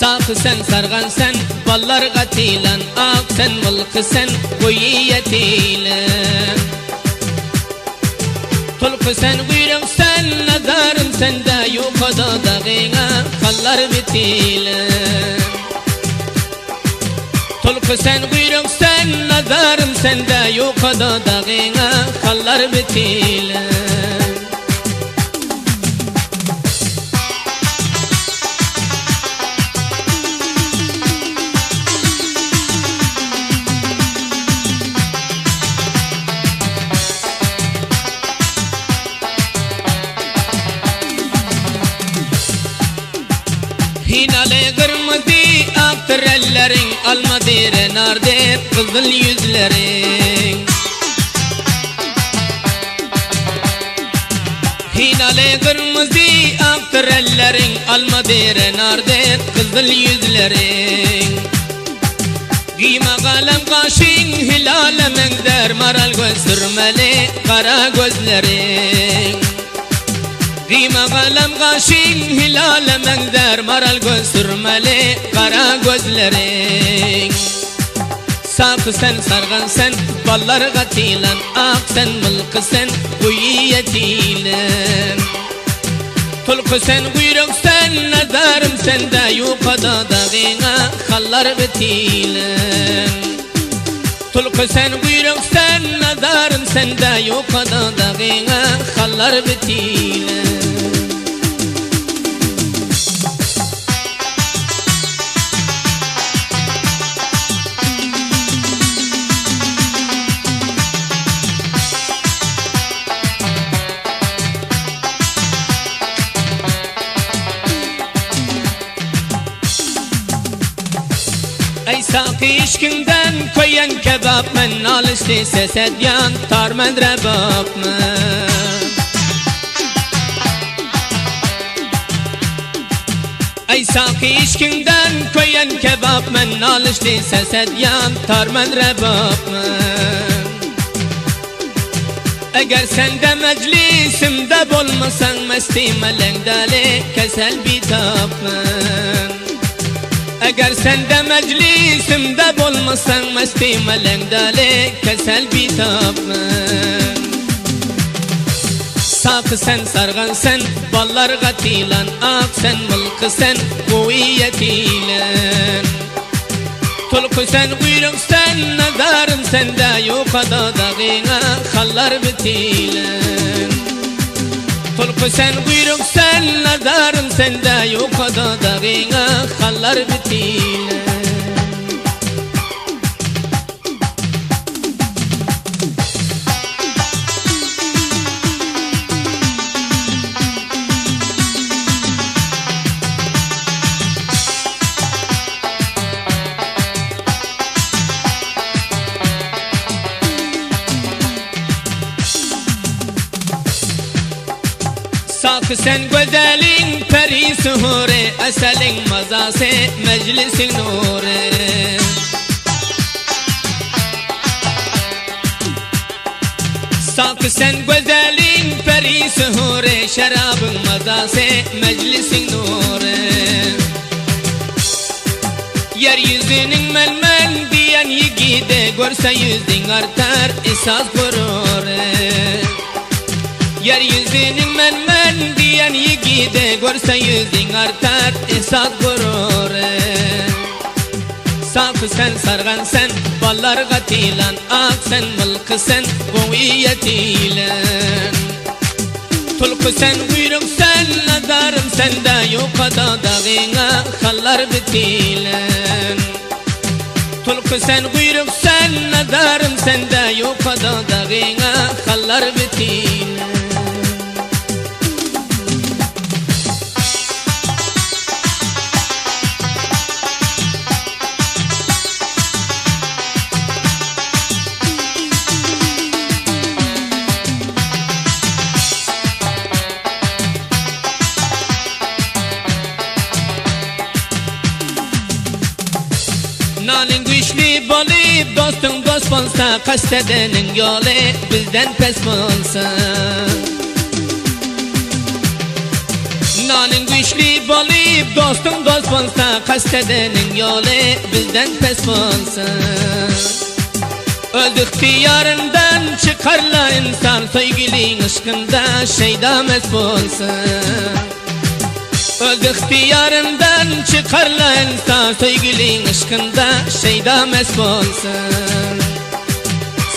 sen sargan sen ballar gatilan ak sen mılkı sen kuyiyetilen tulku sen kuyruk sen nazarım sen de yukarıda dağına kallar bitilen tulku sen kuyruk sen nazarım sen de yukarıda dağına kallar bitilen Hinale kırmızı aktrellerin almadire narde kızıl yüzlerin Hinale kırmızı aktrellerin almadire narde kızıl yüzlerin Giyme kalem kaşın hilale mengder maral göz sürmeli kara gözlerin Giyme kalem kaşın hilale mengder maral göz sürmeli kara gözlerin Sakı sen sargan sen ballar gatilan ak sen mılkı sen kuyiyetilen Tulku sen kuyruk sen nazarım sen de yukarıda dağına kallar bitilen Tulku sen kuyruk sen nazarım sen de yukarıda dağına kallar bitilen Ey saki işkinden koyan kebap men alıştı sesedyan tar men rebap men Ey saki işkinden koyan kebap men alıştı sesedyan tar men rebap men Eğer sen de meclisimde bulmasan mesti melengdali kesel bitap men Eğer sen de meclisimde bulmasan mesti melengdali kesel bitapın Sakı sen sargan sen ballar gatilan ak sen mılkı sen kuviyetilen Tulku sen kuyruk sen nazarım sen de yukarıda dağına kallar bitilen Tulku sen kuyruk sen nazarım sen de yukarıda dağına kallar bitilen Sakı sen güzelin perisi huri eselin mazası meclisin nuri Sakı sen güzelin perisi huri şarabın mazası meclisin nuri Yeryüzünün melmen diyen yigide görse yüzün artar esas gurur Yeryüzünün men diyen yigide görse yüzün artar esas gurur Sakı sen sargan sen ballar gatilan ak sen mılkı sen kuviyetilen Tulku sen kuyruk sen nazarım sen de yukarıda dağına kallar bitilen Tulku sen kuyruk sen nazarım sen de yukarıda dağına kallar bitilen Nalin güçlü bolup dostun dost olsa kastedenin yolu bizden pes olsa Nalin güçlü bolup deyip dostun dost olsa, kastedenin yolu bizden pes olsun. Öldük diyarından çıkarla insan, sevgilin ışkında şeyda mest olsun. Öldük diyarından çıkarla insan, sevgilin ışkında şeyda mest olsun.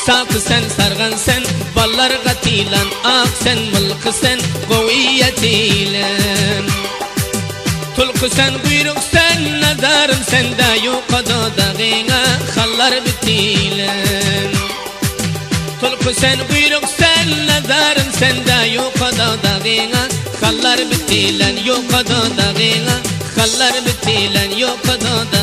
Sakı sen, sargan sen, ballar gatilan, ak sen, mılkı sen, kuviyetilen. Tulku sen, buyruk sen, nazarım sende, yuqada dağına, xallar bitilen. Tulku sen, buyruk sen, nazarım sende, yuqada dağına, xallar bitilen, yuqada dağına, xallar bitilen, yuqada dağına.